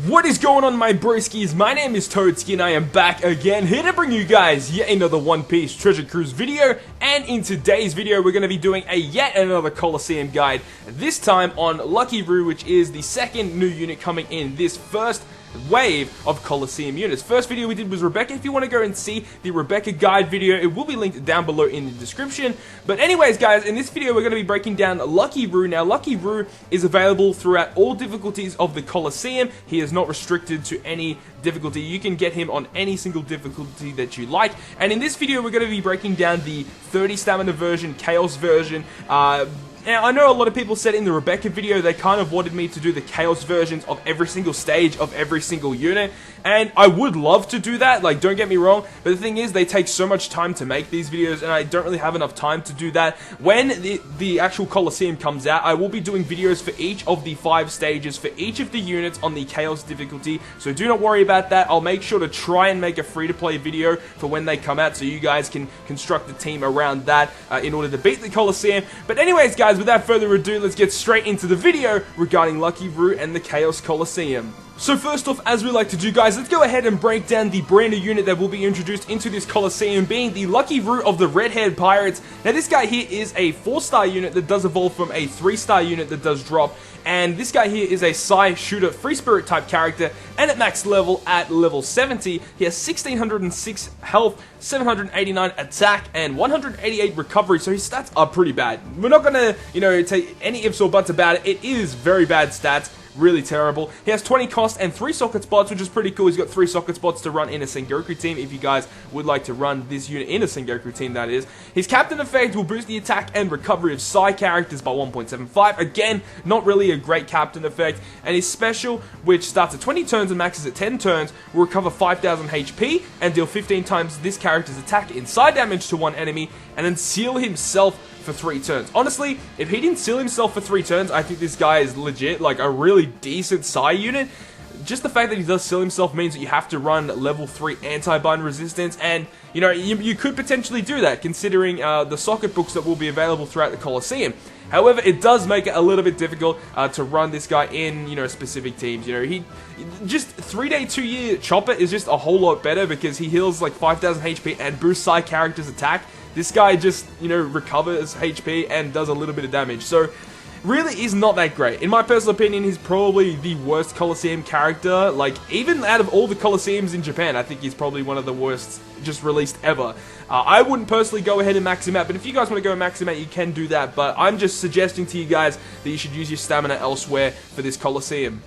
What is going on, my broskiis? My name is Toadski and I am back again, here to bring you guys yet another One Piece Treasure Cruise video. And in today's video we're going to be doing yet another Coliseum guide, this time on Lucky Roux, which is the second new unit coming in this first wave of Coliseum units. First video we did was Rebecca. If you want to go and see the Rebecca guide video, it will be linked down below in the description. But anyways guys, in this video we're going to be breaking down Lucky Roux. Now Lucky Roux is available throughout all difficulties of the Coliseum. He is not restricted to any difficulty. You can get him on any single difficulty that you like. And in this video we're going to be breaking down the 30 stamina version, Chaos version. Now, I know a lot of people said in the Rebecca video they kind of wanted me to do the Chaos versions of every single stage of every single unit, and I would love to do that, like, don't get me wrong, but the thing is, they take so much time to make these videos, and I don't really have enough time to do that. When the actual Coliseum comes out, I will be doing videos for each of the 5 stages, for each of the units on the Chaos difficulty, so do not worry about that. I'll make sure to try and make a free-to-play video for when they come out, so you guys can construct a team around that in order to beat the Coliseum. But anyways, guys, without further ado, let's get straight into the video regarding Lucky Roux and the Chaos Coliseum. So first off, as we like to do, guys, let's go ahead and break down the brand new unit that will be introduced into this Coliseum, being the Lucky Roux of the Red-Haired Pirates. Now this guy here is a 4-star unit that does evolve from a 3-star unit that does drop, and this guy here is a Psi Shooter Free Spirit type character, and at max level, at level 70, he has 1606 health, 789 attack, and 188 recovery, so his stats are pretty bad. We're not gonna, take any ifs or buts about it. It is very bad stats. Really terrible. He has 20 cost and 3 socket spots, which is pretty cool. He's got 3 socket spots to run in a Sengoku team if you guys would like to run this unit in a Sengoku team, that is. His captain effect will boost the attack and recovery of Psi characters by 1.75. Again, not really a great captain effect. And his special, which starts at 20 turns and maxes at 10 turns, will recover 5,000 HP and deal 15 times this character's attack inside damage to one enemy, and then seal himself for 3 turns. Honestly, if he didn't seal himself for 3 turns, I think this guy is legit, like a really decent Psi unit. Just the fact that he does seal himself means that you have to run level 3 anti-bind resistance, and you could potentially do that considering the socket books that will be available throughout the Coliseum. However, it does make it a little bit difficult to run this guy in, specific teams. He just 3-day 2-year Chopper is just a whole lot better because he heals like 5,000 HP and boosts Psi character's attack. This guy just, recovers HP and does a little bit of damage. So, really is not that great. In my personal opinion, he's probably the worst Coliseum character. Like, even out of all the Coliseums in Japan, I think he's probably one of the worst just released ever. I wouldn't personally go ahead and max him out, but if you guys want to go and max him out, you can do that. But I'm just suggesting to you guys that you should use your stamina elsewhere for this Coliseum.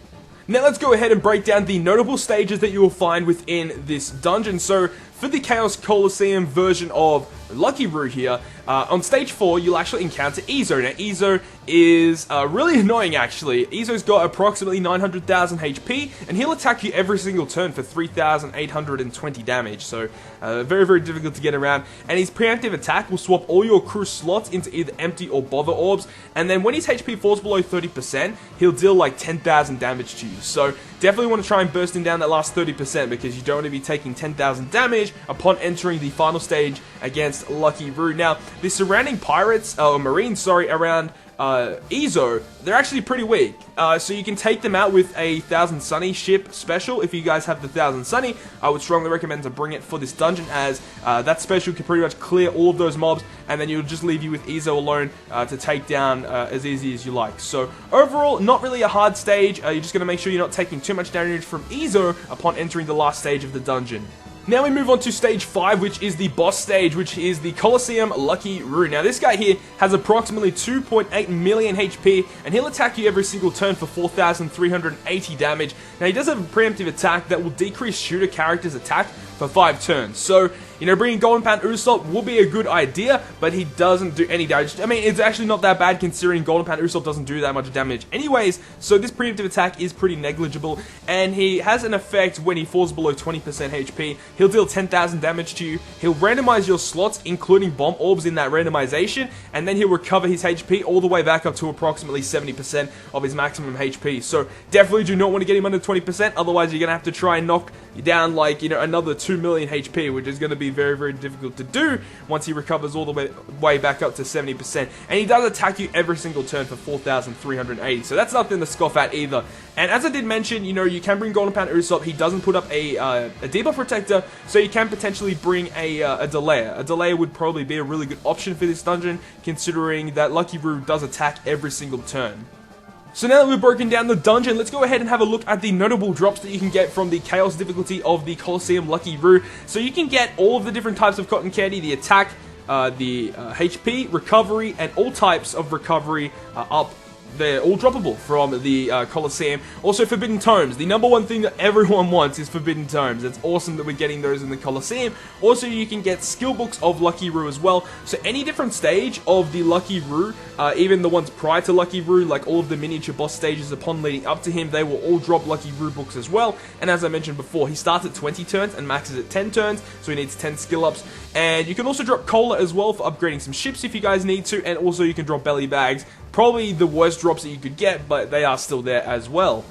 Now let's go ahead and break down the notable stages that you will find within this dungeon. So, for the Chaos Coliseum version of Lucky Roux here, on stage 4, you'll actually encounter Izo. Now, Izo is really annoying, actually. Izo's got approximately 900,000 HP, and he'll attack you every single turn for 3,820 damage, so very, very difficult to get around. And his preemptive attack will swap all your crew slots into either empty or bother orbs, and then when his HP falls below 30%, he'll deal like 10,000 damage to you. So, definitely want to try and burst him down that last 30% because you don't want to be taking 10,000 damage upon entering the final stage against Lucky Roux. Now, the surrounding pirates, or marines, around Izo, they're actually pretty weak. So you can take them out with a 1000 Sunny ship special. If you guys have the 1000 Sunny, I would strongly recommend to bring it for this dungeon, as that special can pretty much clear all of those mobs, and then it'll just leave you with Izo alone to take down as easy as you like. So overall, not really a hard stage. You're just going to make sure you're not taking too much damage from Izo upon entering the last stage of the dungeon. Now we move on to stage 5, which is the boss stage, which is the Coliseum Lucky Roux. Now this guy here has approximately 2.8 million HP, and he'll attack you every single turn for 4,380 damage. Now he does have a preemptive attack that will decrease shooter characters' attack for 5 turns. So, bringing Golden Pan Usopp will be a good idea, but he doesn't do any damage. I mean, it's actually not that bad considering Golden Pan Usopp doesn't do that much damage anyways, so this preemptive attack is pretty negligible, and he has an effect when he falls below 20% HP. He'll deal 10,000 damage to you, he'll randomize your slots, including bomb orbs in that randomization, and then he'll recover his HP all the way back up to approximately 70% of his maximum HP. So, definitely do not want to get him under 20%, otherwise you're going to have to try and knock down, like, another 2 million HP, which is going to be be very, very difficult to do once he recovers all the way back up to 70%. And he does attack you every single turn for 4,380, so that's nothing to scoff at either. And as I did mention, you know, you can bring Golden Pound Usopp. He doesn't put up a debuff protector, so you can potentially bring a delayer. A delayer would probably be a really good option for this dungeon, considering that Lucky Roux does attack every single turn. So now that we've broken down the dungeon, let's go ahead and have a look at the notable drops that you can get from the Chaos difficulty of the Coliseum Lucky Roux. So you can get all of the different types of cotton candy, the attack, the HP, recovery, and all types of recovery up. They're all droppable from the Coliseum. Also, Forbidden Tomes. The number one thing that everyone wants is Forbidden Tomes. It's awesome that we're getting those in the Coliseum. Also, you can get skill books of Lucky Roux as well. So any different stage of the Lucky Roux, even the ones prior to Lucky Roux, like all of the miniature boss stages upon leading up to him, they will all drop Lucky Roux books as well. And as I mentioned before, he starts at 20 turns and maxes at 10 turns, so he needs 10 skill ups. And you can also drop Cola as well for upgrading some ships if you guys need to, and also you can drop belly bags. Probably the worst drops that you could get, but they are still there as well.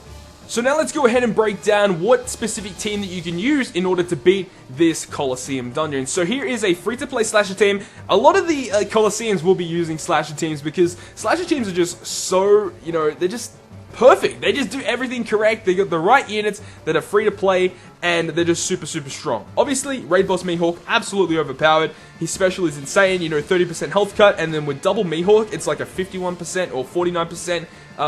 So now let's go ahead and break down what specific team that you can use in order to beat this Coliseum dungeon. So here is a free-to-play slasher team. A lot of the Coliseums will be using slasher teams because slasher teams are just so, you know, they're just perfect. They just do everything correct. They got the right units that are free to play, and they're just super, super strong. Obviously, Raid Boss Mihawk, absolutely overpowered. His special is insane, you know, 30% health cut, and then with double Mihawk, it's like a 51% or 49%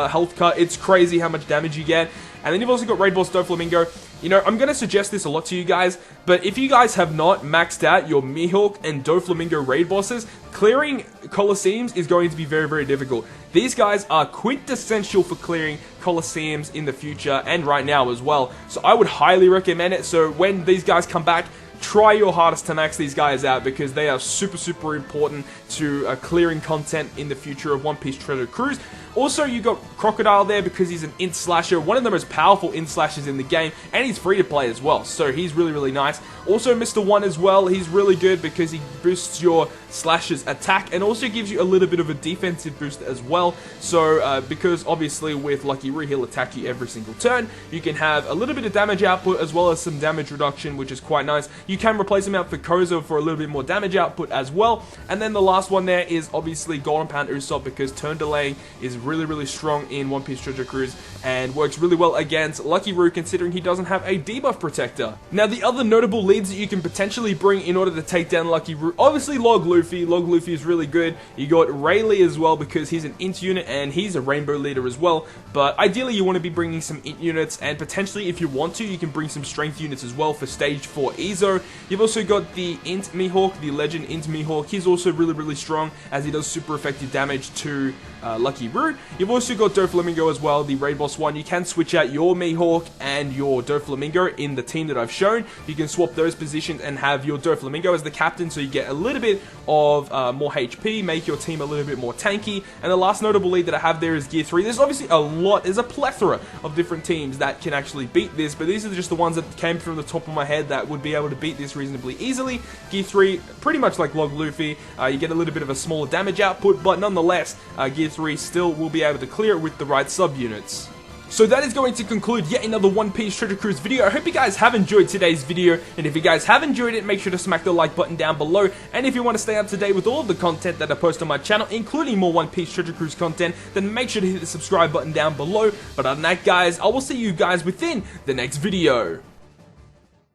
health cut. It's crazy how much damage you get. And then you've also got Raid Boss Doflamingo. You know, I'm going to suggest this a lot to you guys, but if you guys have not maxed out your Mihawk and Doflamingo raid bosses, clearing Colosseums is going to be very, very difficult. These guys are quintessential for clearing Colosseums in the future and right now as well, so I would highly recommend it. So when these guys come back, try your hardest to max these guys out because they are super, super important to clearing content in the future of One Piece Treasure Cruise. Also, you got Crocodile there because he's an int slasher, one of the most powerful int slashers in the game, and he's free to play as well, so he's really, really nice. Also, Mr. One as well, he's really good because he boosts your slasher's attack and also gives you a little bit of a defensive boost as well. So, because obviously with Lucky Roux, he'll attack you every single turn, you can have a little bit of damage output as well as some damage reduction, which is quite nice. You can replace him out for Kozo for a little bit more damage output as well. And then the last one there is obviously Golden Pound Usopp because turn delaying is really, really strong in One Piece Treasure Cruise and works really well against Lucky Roux considering he doesn't have a debuff protector. Now, the other notable leads that you can potentially bring in order to take down Lucky Roux, obviously Log Luffy. Log Luffy is really good. You got Rayleigh as well because he's an int unit and he's a rainbow leader as well. But ideally you want to be bringing some int units, and potentially if you want to, you can bring some strength units as well for stage 4 Ezo. You've also got the int Mihawk, the legend int Mihawk. He's also really, really strong as he does super effective damage to Lucky Roux. You've also got Doflamingo as well, the raid boss one. You can switch out your Mihawk and your Doflamingo in the team that I've shown. You can swap those positions and have your Doflamingo as the captain, so you get a little bit of more HP, make your team a little bit more tanky. And the last notable lead that I have there is Gear 3. There's obviously there's a plethora of different teams that can actually beat this, but these are just the ones that came from the top of my head that would be able to beat this reasonably easily. Gear 3, pretty much like Log Luffy, you get a little bit of a smaller damage output, but nonetheless, Gear 3 still will be able to clear it with the right subunits. So that is going to conclude yet another One Piece Treasure Cruise video. I hope you guys have enjoyed today's video, and if you guys have enjoyed it, make sure to smack the like button down below. And if you want to stay up to date with all of the content that I post on my channel, including more One Piece Treasure Cruise content, then make sure to hit the subscribe button down below. But other than that, guys, I will see you guys within the next video.